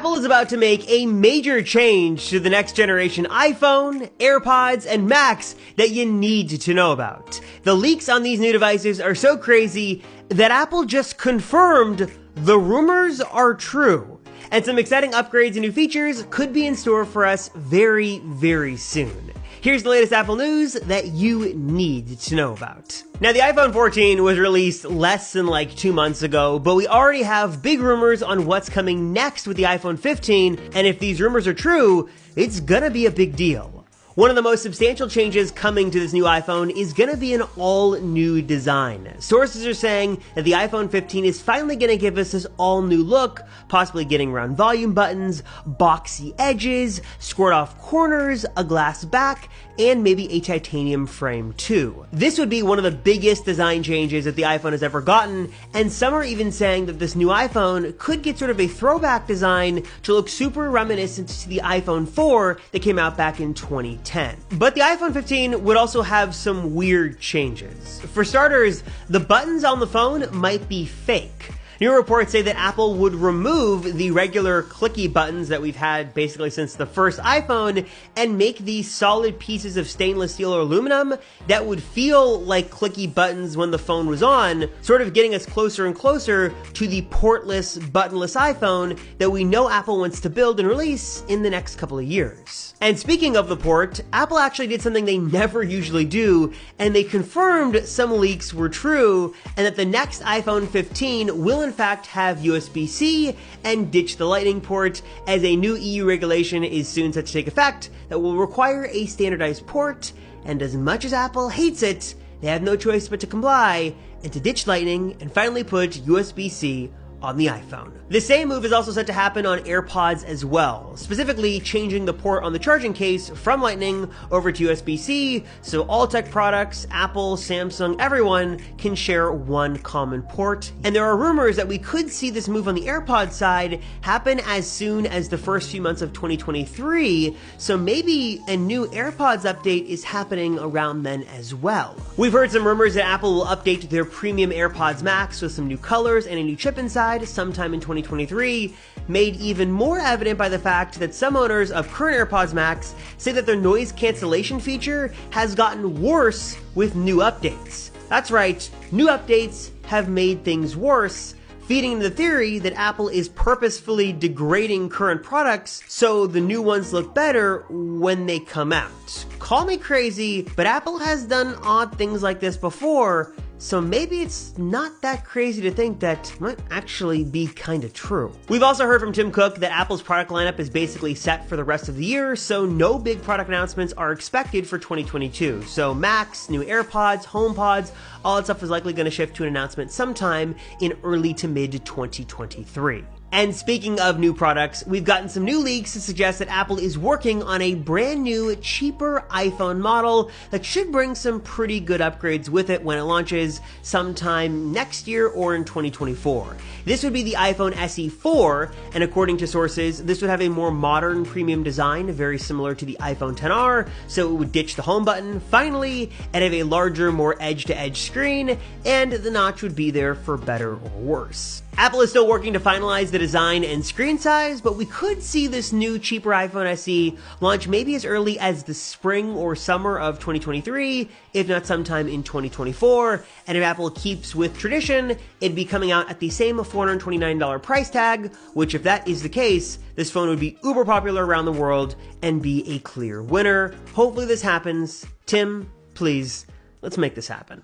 Apple is about to make a major change to the next generation iPhone, AirPods, and Macs that you need to know about. The leaks on these new devices are so crazy that Apple just confirmed the rumors are true. And some exciting upgrades and new features could be in store for us very, very soon. Here's the latest Apple news that you need to know about. Now, the iPhone 14 was released less than 2 months ago, but we already have big rumors on what's coming next with the iPhone 15, and if these rumors are true, it's gonna be a big deal. One of the most substantial changes coming to this new iPhone is going to be an all-new design. Sources are saying that the iPhone 15 is finally going to give us this all-new look, possibly getting around volume buttons, boxy edges, squared-off corners, a glass back, and maybe a titanium frame too. This would be one of the biggest design changes that the iPhone has ever gotten, and some are even saying that this new iPhone could get sort of a throwback design to look super reminiscent to the iPhone 4 that came out back in 2010. But the iPhone 15 would also have some weird changes. For starters, the buttons on the phone might be fake. New reports say that Apple would remove the regular clicky buttons that we've had basically since the first iPhone and make these solid pieces of stainless steel or aluminum that would feel like clicky buttons when the phone was on, sort of getting us closer and closer to the portless, buttonless iPhone that we know Apple wants to build and release in the next couple of years. And speaking of the port, Apple actually did something they never usually do, and they confirmed some leaks were true, and that the next iPhone 15 will in fact have USB-C and ditch the Lightning port, as a new EU regulation is soon set to take effect that will require a standardized port, and as much as Apple hates it, they have no choice but to comply and to ditch Lightning and finally put USB-C on the iPhone. The same move is also set to happen on AirPods as well, specifically changing the port on the charging case from Lightning over to USB-C, so all tech products, Apple, Samsung, everyone can share one common port. And there are rumors that we could see this move on the AirPods side happen as soon as the first few months of 2023, so maybe a new AirPods update is happening around then as well. We've heard some rumors that Apple will update their premium AirPods Max with some new colors and a new chip inside sometime in 2023, made even more evident by the fact that some owners of current AirPods Max say that their noise cancellation feature has gotten worse with new updates. That's right, new updates have made things worse, feeding into the theory that Apple is purposefully degrading current products so the new ones look better when they come out. Call me crazy, but Apple has done odd things like this before, so maybe it's not that crazy to think that might actually be kind of true. We've also heard from Tim Cook that Apple's product lineup is basically set for the rest of the year, so no big product announcements are expected for 2022. So Macs, new AirPods, HomePods, all that stuff is likely going to shift to an announcement sometime in early to mid 2023. And speaking of new products, we've gotten some new leaks to suggest that Apple is working on a brand new, cheaper iPhone model that should bring some pretty good upgrades with it when it launches sometime next year or in 2024. This would be the iPhone SE 4, and according to sources, this would have a more modern premium design, very similar to the iPhone XR, so it would ditch the home button finally, and have a larger, more edge-to-edge screen, and the notch would be there for better or worse. Apple is still working to finalize the design and screen size, but we could see this new cheaper iPhone SE launch maybe as early as the spring or summer of 2023, if not sometime in 2024. And if Apple keeps with tradition, it'd be coming out at the same $429 price tag, which if that is the case, this phone would be uber popular around the world and be a clear winner. Hopefully this happens. Tim, please, let's make this happen.